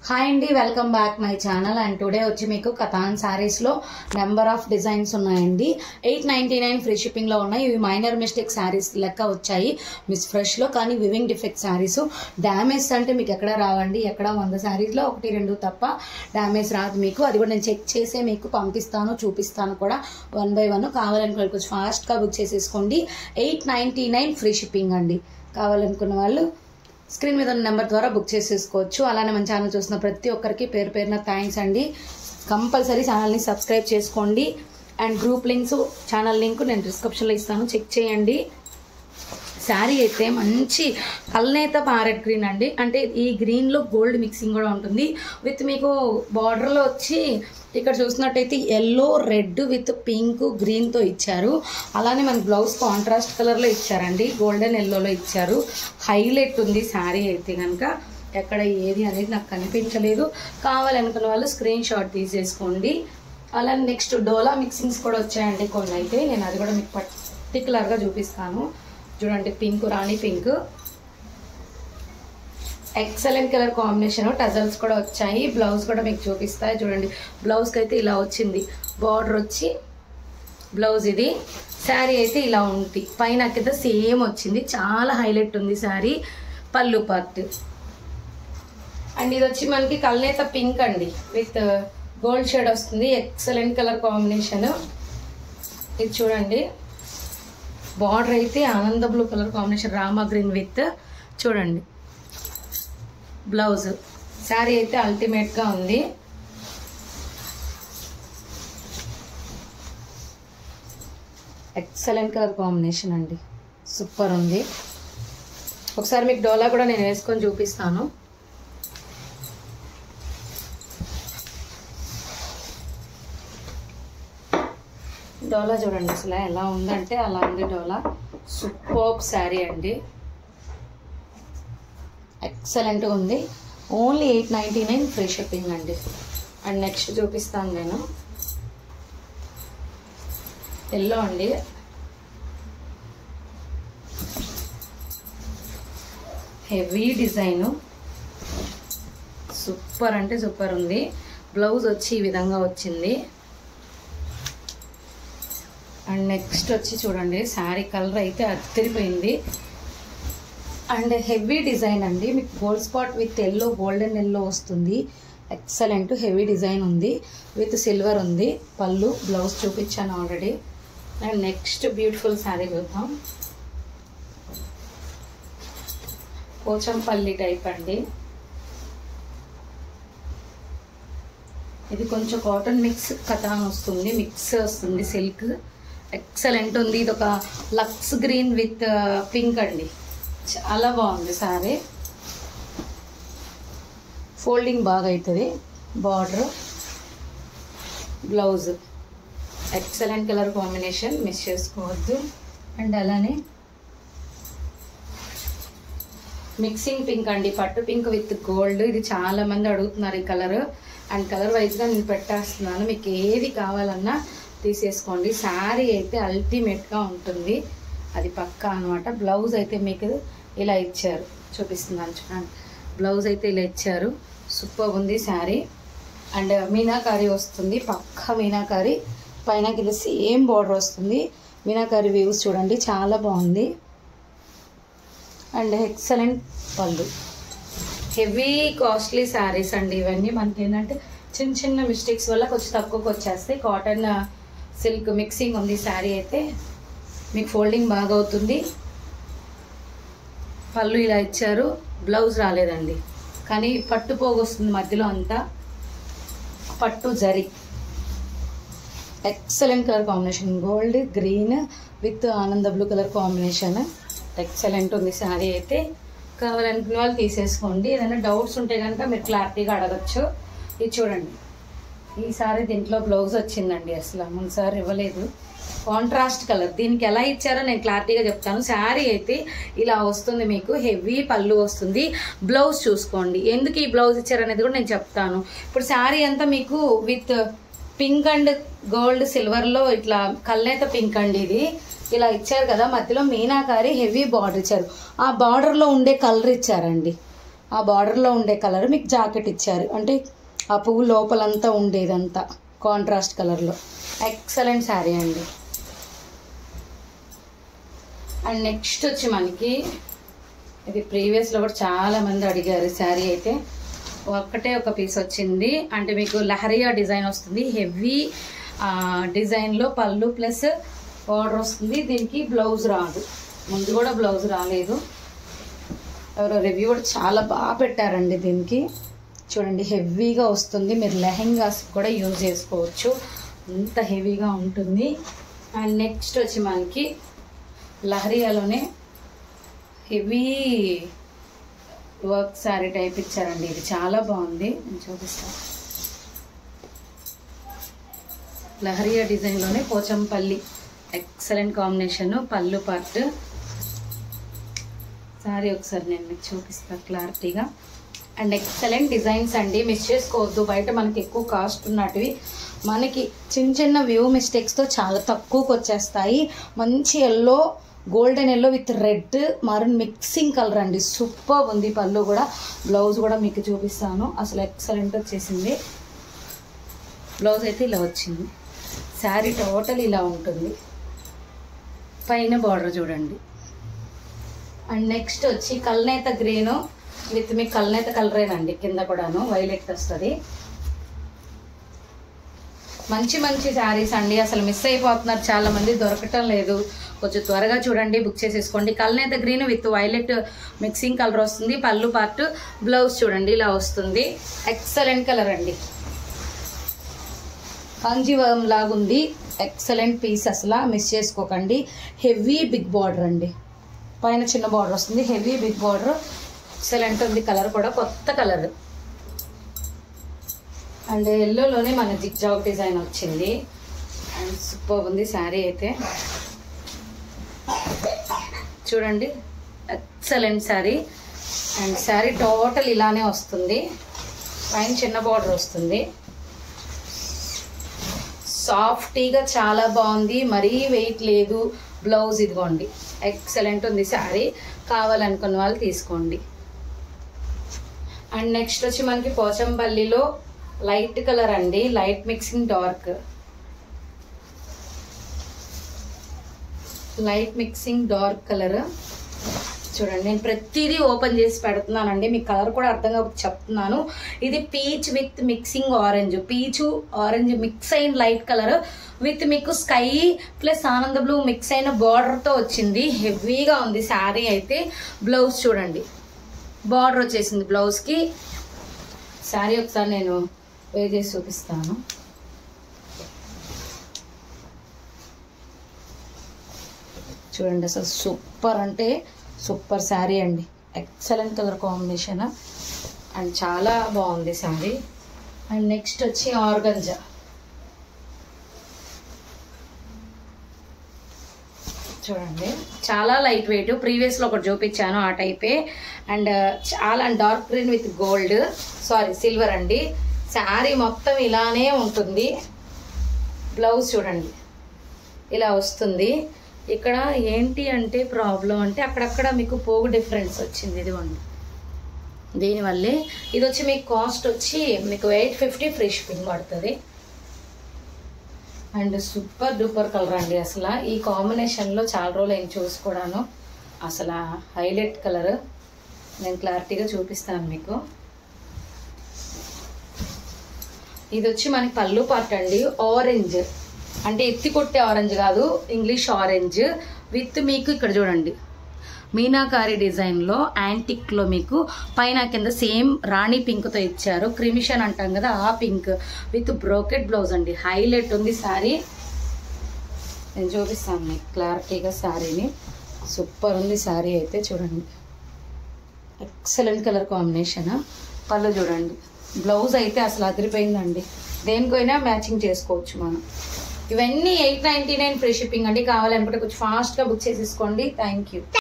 Hi అండి, welcome back my channel. And today వచ్చి మీకు కథాన్ సారీస్ లో నెంబర్ ఆఫ్ డిజైన్స్ ఉన్నాయండి. 899 ఫ్రీ షిప్పింగ్ లో ఉన్నాయి. ఇవి మైనర్ మిస్టేక్ సారీస్ లెక్క వచ్చాయి మిస్ ఫ్రెష్ లో, కానీ వివింగ్ డిఫెక్ట్ సారీస్. డ్యామేజ్ అంటే మీకు ఎక్కడ రావండి, ఎక్కడ 100 సారీస్ లో 1-2 తప్ప డ్యామేజ్ రాదు మీకు. అది కూడా నేను చెక్ చేసే మీకు పంపిస్తాను, చూపిస్తాను కూడా 1 by 1. కావాలనుకున్న కొంచెం ఫాస్ట్ గా బుక్ చేసేసుకోండి. 899 ఫ్రీ షిప్పింగ్ అండి. కావాలనుకున్న వాళ్ళు స్క్రీన్ మీద ఉన్న నెంబర్ ద్వారా బుక్ చేసేసుకోవచ్చు. అలానే మన ఛానల్ చూసిన ప్రతి ఒక్కరికి పేరు పేరున థ్యాంక్స్ అండి. కంపల్సరీ ఛానల్ని సబ్స్క్రైబ్ చేసుకోండి. And group links, channel link నేను డిస్క్రిప్షన్లో ఇస్తాను, చెక్ చేయండి. శారీ అయితే మంచి కల్నేత ప్యారెట్ గ్రీన్ అండి. అంటే ఈ గ్రీన్లో గోల్డ్ మిక్సింగ్ కూడా ఉంటుంది. విత్ మీకు బార్డర్లో వచ్చి ఇక్కడ చూసినట్టయితే ఎల్లో, రెడ్ విత్ పింక్, గ్రీన్తో ఇచ్చారు. అలానే మనకి బ్లౌజ్ కాంట్రాస్ట్ కలర్లో ఇచ్చారండి, గోల్డెన్ ఎల్లోలో ఇచ్చారు. హైలైట్ ఉంది శారీ అయితే కనుక. ఎక్కడ ఏది అనేది నాకు కనిపించలేదు. కావాలనుకున్న వాళ్ళు స్క్రీన్ షాట్ తీసేసుకోండి. అలానే నెక్స్ట్ డోలా మిక్సింగ్స్ కూడా వచ్చాయండి కొన్ని అయితే. నేను అది కూడా మీకు పర్టికులర్గా చూపిస్తాను. చూడండి, pink, Rani pink, excellent colour combination. Tassels కూడా వచ్చాయి. బ్లౌజ్ కూడా మీకు చూపిస్తాయి. చూడండి, బ్లౌజ్కి అయితే ఇలా వచ్చింది, బార్డర్ వచ్చి బ్లౌజ్ ఇది. శారీ అయితే ఇలా ఉంది, పైన కింద సేమ్ వచ్చింది. చాలా హైలైట్ ఉంది శారీ. పళ్ళు పార్ట్ అండ్ ఇది వచ్చి మనకి కల్నేత పింక్ అండి, విత్ గోల్డ్ షేడ్ వస్తుంది. Excellent colour combination. ఇది చూడండి, బార్డర్ అయితే ఆనంద blue colour combination, Rama green with చూడండి బ్లౌజ్. శారీ అయితే అల్టిమేట్గా ఉంది. ఎక్సలెంట్ కలర్ కాంబినేషన్ అండి, సూపర్ ఉంది. ఒకసారి మీకు డోలా కూడా నేను వేసుకొని చూపిస్తాను. డోలా చూడండి అసలు ఎలా ఉందంటే అలా ఉంది డోలా. సూపర్ శారీ అండి, ఎక్సలెంట్గా ఉంది. ఓన్లీ 899 ఫ్రీ షిప్పింగ్ అండి. అండ్ నెక్స్ట్ చూపిస్తాను నేను. ఎల్లో అండి, హెవీ డిజైను, సూపర్ అంటే సూపర్ ఉంది. బ్లౌజ్ వచ్చి ఈ విధంగా వచ్చింది. అండ్ నెక్స్ట్ వచ్చి చూడండి, శారీ కలర్ అయితే అదిరిపోయింది. అండ్ హెవీ డిజైన్ అండి, మీకు gold spot with yellow, golden yellow వస్తుంది. ఎక్సలెంట్ హెవీ డిజైన్ ఉంది, విత్ సిల్వర్ ఉంది. పళ్ళు, బ్లౌజ్ చూపించాను already. And next beautiful sari చూద్దాం. పోచంపల్లి టైప్ అండి. ఇది కొంచెం కాటన్ మిక్స్ కథాన్ వస్తుంది, మిక్స్ వస్తుంది, సిల్క్. ఎక్సలెంట్ ఉంది. ఇది ఒక లక్స్ గ్రీన్ విత్ పింక్ అండి, చాలా బాగుంది శారీ. ఫోల్డింగ్ బాగా అవుతుంది. Border, blouse excellent colour combination, miss చేసుకోవద్దు. అండ్ అలానే మిక్సింగ్ పింక్ అండి, పట్టు పింక్ విత్ గోల్డ్. ఇది చాలా మంది అడుగుతున్నారు ఈ కలర్. అండ్ కలర్ వైజ్గా నేను పెట్టేస్తున్నాను, మీకు ఏది కావాలన్నా తీసేసుకోండి. శారీ అయితే అల్టిమేట్గా ఉంటుంది, అది పక్కా అనమాట. బ్లౌజ్ అయితే మీకు ఇలా ఇచ్చారు, చూపిస్తున్నాను చూడండి. బ్లౌజ్ అయితే ఇలా ఇచ్చారు, సూపర్ ఉంది శారీ. అండ్ మీనాకారి వస్తుంది, పక్కా మీనాకారి. పైన కింద సేమ్ బార్డర్ వస్తుంది. మీనాకారి వ్యూస్ చూడండి, చాలా బాగుంది. అండ్ ఎక్సలెంట్ పళ్ళు. హెవీ కాస్ట్లీ శారీస్ అండి ఇవన్నీ. మనకి ఏంటంటే చిన్న చిన్న మిస్టేక్స్ వల్ల కొంచెం తక్కువకి వచ్చేస్తాయి. కాటన్ సిల్క్ మిక్సింగ్ ఉంది శారీ అయితే. మీకు ఫోల్డింగ్ బాగా అవుతుంది. పళ్ళు ఇలా ఇచ్చారు, బ్లౌజ్ రాలేదండి, కానీ పట్టు పోగు వస్తుంది మధ్యలో అంతా, పట్టు zari. Excellent colour combination, gold green with ఆనంద బ్లూ కలర్ కాంబినేషన్. ఎక్సలెంట్ ఉంది శారీ అయితే. కావాలనుకున్న వాళ్ళు తీసేసుకోండి. ఏదైనా డౌట్స్ ఉంటే కనుక మీరు క్లారిటీగా అడగచ్చు. ఇది చూడండి, ఈసారి దీంట్లో బ్లౌజ్ వచ్చిందండి, అసలు ముందుసారి ఇవ్వలేదు. కాంట్రాస్ట్ కలర్, దీనికి ఎలా ఇచ్చారో నేను క్లారిటీగా చెప్తాను. శారీ అయితే ఇలా వస్తుంది, మీకు హెవీ పళ్ళు వస్తుంది. బ్లౌజ్ చూసుకోండి, ఎందుకు ఈ బ్లౌజ్ ఇచ్చారనేది కూడా నేను చెప్తాను. ఇప్పుడు శారీ అంతా మీకు విత్ పింక్ అండ్ గోల్డ్ సిల్వర్లో ఇట్లా కల్నేత పింక్ అండి. ఇది ఇలా ఇచ్చారు కదా, మధ్యలో మీనాకారి హెవీ బార్డర్ ఇచ్చారు. ఆ బార్డర్లో ఉండే కలర్ ఇచ్చారండి. ఆ బార్డర్లో ఉండే కలర్ మీకు జాకెట్ ఇచ్చారు. అంటే ఆ పువ్వు లోపలంతా ఉండేదంతా కాంట్రాస్ట్ కలర్లో. ఎక్సలెంట్ శారీ అండి. అండ్ నెక్స్ట్ వచ్చి మనకి ఇది ప్రీవియస్లో కూడా చాలామంది అడిగారు శారీ. అయితే ఒక్కటే ఒక పీస్ వచ్చింది. అంటే మీకు లహరియా డిజైన్ వస్తుంది, హెవీ డిజైన్లో పళ్ళు ప్లస్ బార్డర్ వస్తుంది. దీనికి బ్లౌజ్ రాదు, ముందు కూడా బ్లౌజ్ రాలేదు. ఎవరో రివ్యూ కూడా చాలా బాగా పెట్టారండి. దీనికి చూడండి హెవీగా వస్తుంది, మీరు లెహెంగాస్ కూడా యూజ్ చేసుకోవచ్చు, అంత హెవీగా ఉంటుంది. అండ్ నెక్స్ట్ వచ్చి మనకి లహరియాలోనే హెవీ వర్క్ శారీ టైప్ ఇచ్చారండి. ఇది చాలా బాగుంది, నేను చూపిస్తాను. లహరియా డిజైన్లోనే Pochampally, excellent combination. Pallu part saree ఒకసారి నేను మీకు చూపిస్తాను క్లారిటీగా. అండ్ ఎక్సలెంట్ డిజైన్స్ అండి, మిస్ చేసుకోవద్దు. బయట మనకి ఎక్కువ కాస్ట్ ఉన్నటివి మనకి చిన్న చిన్న వ్యూ మిస్టేక్స్తో చాలా తక్కువకి వచ్చేస్తాయి. మంచి yellow, golden yellow with red maroon mixing colour అండి. సూపర్ ఉంది. పళ్ళు కూడా, బ్లౌజ్ కూడా మీకు చూపిస్తాను. అసలు ఎక్సలెంట్ వచ్చేసింది. బ్లౌజ్ అయితే ఇలా వచ్చింది. శారీ టోటల్ ఇలా ఉంటుంది. పైన బార్డర్ చూడండి. అండ్ నెక్స్ట్ వచ్చి కల్నేత గ్రీను విత్ మీకు కల్నేత కలరేనండి. కింద కూడాను వైలెట్ వస్తుంది. మంచి మంచి శారీస్ అండి, అసలు మిస్ అయిపోతున్నారు చాలామంది, దొరకటం లేదు. కొంచెం త్వరగా చూడండి, బుక్ చేసేసుకోండి. కల్నేత green with violet mixing colour వస్తుంది. పళ్ళు పార్ట్, బ్లౌజ్ చూడండి ఇలా వస్తుంది. ఎక్సలెంట్ కలర్ అండి, కాంజీవరం లాగుంది. ఎక్సలెంట్ పీస్, అసలు మిస్ చేసుకోకండి. హెవీ బిగ్ బార్డర్ అండి, పైన చిన్న బార్డర్ వస్తుంది, హెవీ బిగ్ బార్డర్. ఎక్సలెంట్ ఉంది. కలర్ కూడా కొత్త కలర్. అండ్ ఎల్లోలోనే మన జిగ్జాగ్ డిజైన్ వచ్చింది. అండ్ సూపర్ ఉంది శారీ అయితే. చూడండి excellent sari. And sari total ఇలానే వస్తుంది. పైన చిన్న బార్డర్ వస్తుంది. సాఫ్టీగా చాలా బాగుంది, మరీ వెయిట్ లేదు. బ్లౌజ్ ఇదిగోండి, ఎక్సలెంట్ ఉంది శారీ. కావాలనుకున్న వాళ్ళు తీసుకోండి. అండ్ నెక్స్ట్ వచ్చి మనకి పోచంపల్లిలో లైట్ కలర్ అండి, light mixing dark, light mixing dark colour. చూడండి నేను ప్రతిదీ ఓపెన్ చేసి పెడుతున్నానండి, మీకు కలర్ కూడా అర్థం కాబట్టి చెప్తున్నాను. ఇది పీచ్ విత్ మిక్సింగ్ ఆరెంజ్, పీచు ఆరెంజ్ మిక్స్ అయిన లైట్ కలర్ విత్ మీకు స్కై ప్లస్ ఆనంద బ్లూ మిక్స్ అయిన బార్డర్తో వచ్చింది. హెవీగా ఉంది శారీ అయితే. బ్లౌజ్ చూడండి, బార్డర్ వచ్చేసింది బ్లౌజ్కి. శారీ ఒకసారి నేను వేర్ చేసి చూపిస్తాను. చూడండి అసలు సూపర్ అంటే సూపర్ శారీ అండి. ఎక్సలెంట్ కలర్ కాంబినేషన్ అండ్ చాలా బాగుంది శారీ. అండ్ నెక్స్ట్ వచ్చి ఆర్గంజా. చూడండి చాలా లైట్ వెయిట్. ప్రీవియస్లో ఒకటి చూపించాను ఆ టైపే. అండ్ చాలా dark green with gold, sorry silver అండి. శారీ మొత్తం ఇలానే ఉంటుంది. బ్లౌజ్ చూడండి ఇలా వస్తుంది. ఇక్కడ ఏంటి అంటే ప్రాబ్లం అంటే అక్కడక్కడ మీకు పోగు డిఫరెన్స్ వచ్చింది, ఇదిగోండి దీనివల్లే. ఇది వచ్చి మీకు కాస్ట్ వచ్చి మీకు 850 ఫ్రీ షిప్పింగ్ పడుతుంది. అండ్ సూపర్ డూపర్ కలర్ అండి. అసలు ఈ కాంబినేషన్లో చాలా రోజులు ఏం చూసుకోవడాను. అసలు హైలైట్ కలర్, నేను క్లారిటీగా చూపిస్తాను మీకు. ఇది వచ్చి మనకి పళ్ళు పార్ట్ అండి. ఆరెంజ్ అంటే ఎత్తి కొట్టే ఆరెంజ్ కాదు, ఇంగ్లీష్ ఆరెంజ్ విత్ మీకు ఇక్కడ చూడండి మీనాకారి డిజైన్లో యాంటిక్లో మీకు పైన కింద సేమ్ రాణి పింక్తో ఇచ్చారు. క్రిమిషన్ అంటాం కదా ఆ పింక్ విత్ బ్రోకెట్ బ్లౌజ్ అండి. హైలైట్ ఉంది శారీ. నేను చూపిస్తాను మీకు క్లారిటీగా శారీని. సూపర్ ఉంది శారీ అయితే. చూడండి ఎక్సలెంట్ కలర్ కాంబినేషన్. పళ్ళు చూడండి, బ్లౌజ్ అయితే అసలు అదిరిపోయిందండి. దేనికైనా మ్యాచింగ్ చేసుకోవచ్చు మనం. ఇవన్నీ 899 ఫ్రీ షిప్పింగ్ అండి. కావాలనుకుంటే కొంచెం ఫాస్ట్గా బుక్ చేసేసుకోండి. Thank you.